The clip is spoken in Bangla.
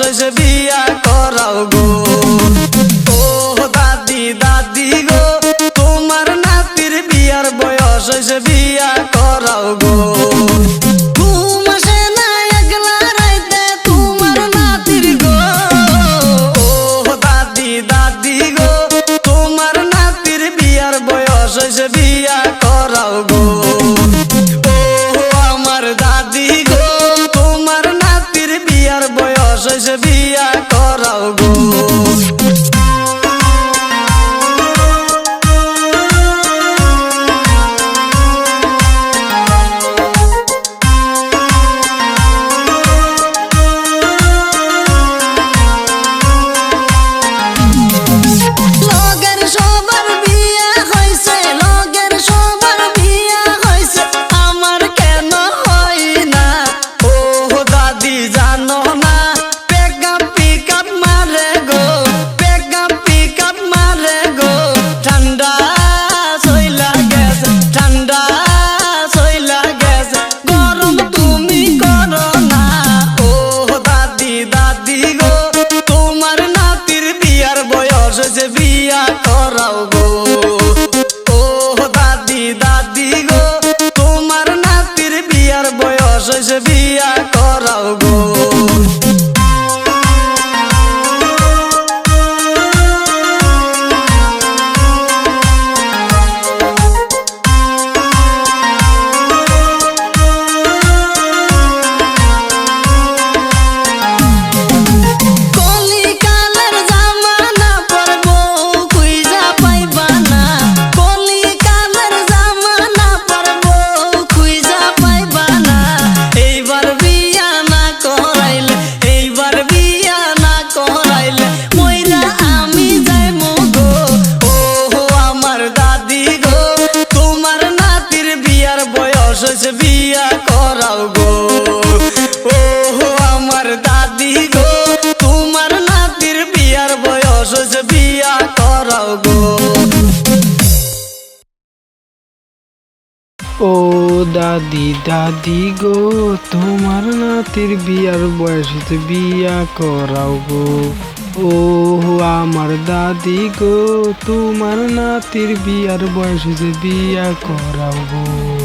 হয়েছে বিয়া করাও গো। ও দাদি দাদি গো তোমার নাতির বিয়ার বয়স হয়েছে বিয়া করাও গো। বিয়া করাও গো। ও আমার দাদি গো তোমার নাতির বিয়ার বয়স হয়েছে বিয়া করাও গো। বিয়া করাও গো। ও দাদি দাদি গো তোমার নাতির বিয়ার বয়স হয়েছে বিয়া করাও গো। বিয়া করাও গো। ও আমার দাদি গো তোমার নাতির বিয়ার বয়স হয়েছে বিয়া করাও গো। ও দাদি দাদি গো তোমার নাতির বিয়ার বয়স হয়েছে বিয়া করাও গো। ও আমার দাদি গো তোমার নাতির বিয়ার বয়স হয়েছে বিয়া করাও গো।